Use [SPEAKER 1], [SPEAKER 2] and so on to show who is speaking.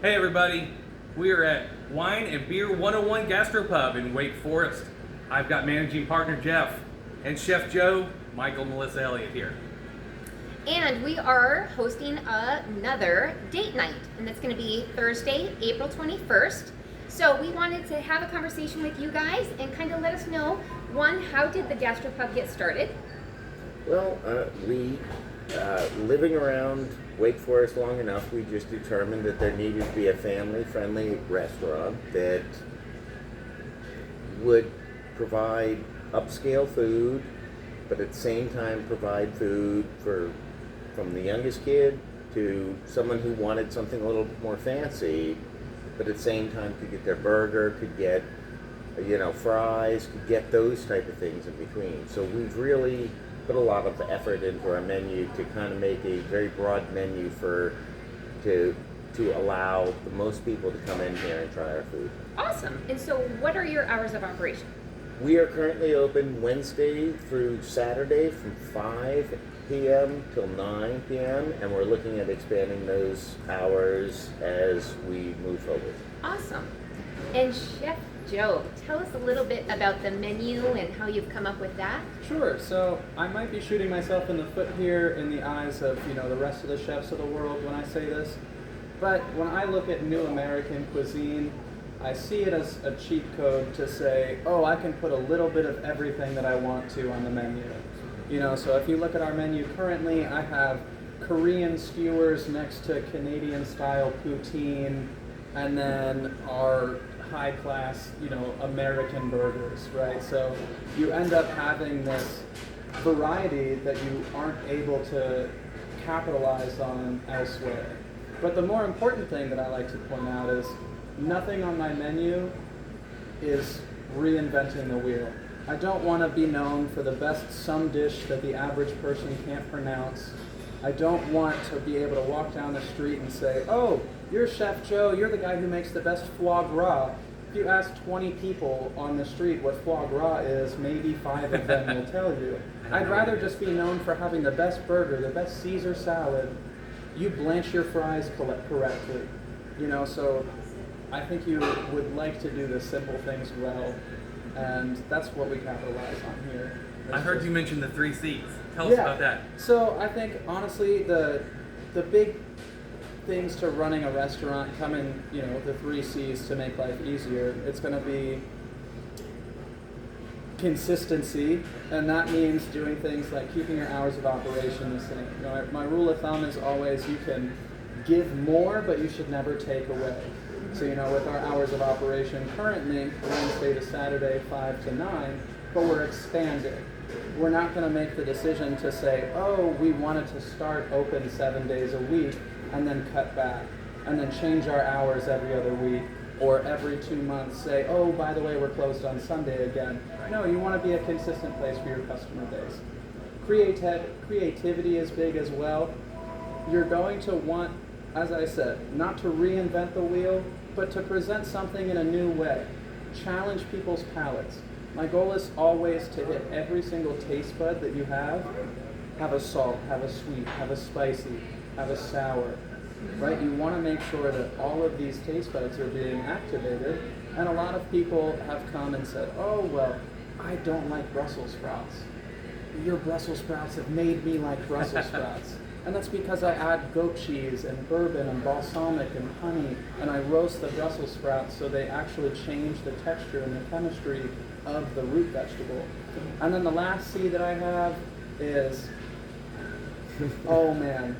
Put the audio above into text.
[SPEAKER 1] Hey everybody, we are at Wine and Beer 101 Gastropub in Wake Forest. I've got managing partner Jeff and Chef Joe, Michael and Melissa Elliott here.
[SPEAKER 2] And we are hosting another date night, and it's going to be Thursday, April 21st. So we wanted to have a conversation with you guys and kind of let us know, one, how did the Gastropub get started?
[SPEAKER 3] Well, we living around Wake Forest long enough, we just determined that there needed to be a family-friendly restaurant that would provide upscale food, but at the same time provide food from the youngest kid to someone who wanted something a little more fancy, but at the same time could get their burger, could get fries, could get those type of things in between. So we've really put a lot of effort into our menu to kind of make a very broad menu to allow the most people to come in here and try our food.
[SPEAKER 2] Awesome. And so what are your hours of operation?
[SPEAKER 3] We are currently open Wednesday through Saturday from 5 p.m. till 9 p.m. and we're looking at expanding those hours as we move forward.
[SPEAKER 2] Awesome. And Chef Joe, tell us a little bit about the menu and how you've come up with that.
[SPEAKER 4] Sure. So I might be shooting myself in the foot here in the eyes of the rest of the chefs of the world when I say this, but when I look at new American cuisine, I see it as a cheat code to say, oh, I can put a little bit of everything that I want to on the menu. So if you look at our menu currently, I have Korean skewers next to Canadian style poutine, and then our high class, American burgers, right? So you end up having this variety that you aren't able to capitalize on elsewhere. But the more important thing that I like to point out is nothing on my menu is reinventing the wheel. I don't want to be known for the best some dish that the average person can't pronounce. I don't want to be able to walk down the street and say, oh, you're Chef Joe, you're the guy who makes the best foie gras. If you ask 20 people on the street what foie gras is, maybe 5 of them will tell you. I'd rather just be known for having the best burger, the best Caesar salad. You blanch your fries correctly. So I think you would like to do the simple things well, and that's what we capitalize on here.
[SPEAKER 1] I heard you mention the 3 C's. Tell us about that.
[SPEAKER 4] So I think honestly the big things to running a restaurant come in, the 3 C's to make life easier. It's going to be consistency, and that means doing things like keeping your hours of operation the same. My rule of thumb is always you can give more, but you should never take away. So, with our hours of operation currently, Wednesday to Saturday, 5 to 9, but we're expanding. We're not going to make the decision to say, oh, we wanted to start open 7 days a week and then cut back, and then change our hours every other week, or every 2 months say, oh, by the way, we're closed on Sunday again. No, you want to be a consistent place for your customer base. Creativity is big as well. You're going to want, as I said, not to reinvent the wheel, but to present something in a new way. Challenge people's palates. My goal is always to hit every single taste bud that you have. Have a salt, have a sweet, have a spicy, have a sour, right? You want to make sure that all of these taste buds are being activated. And a lot of people have come and said, oh, well, I don't like Brussels sprouts. Your Brussels sprouts have made me like Brussels sprouts. And that's because I add goat cheese and bourbon and balsamic and honey, and I roast the Brussels sprouts so they actually change the texture and the chemistry of the root vegetable. And then the last C that I have is, oh man,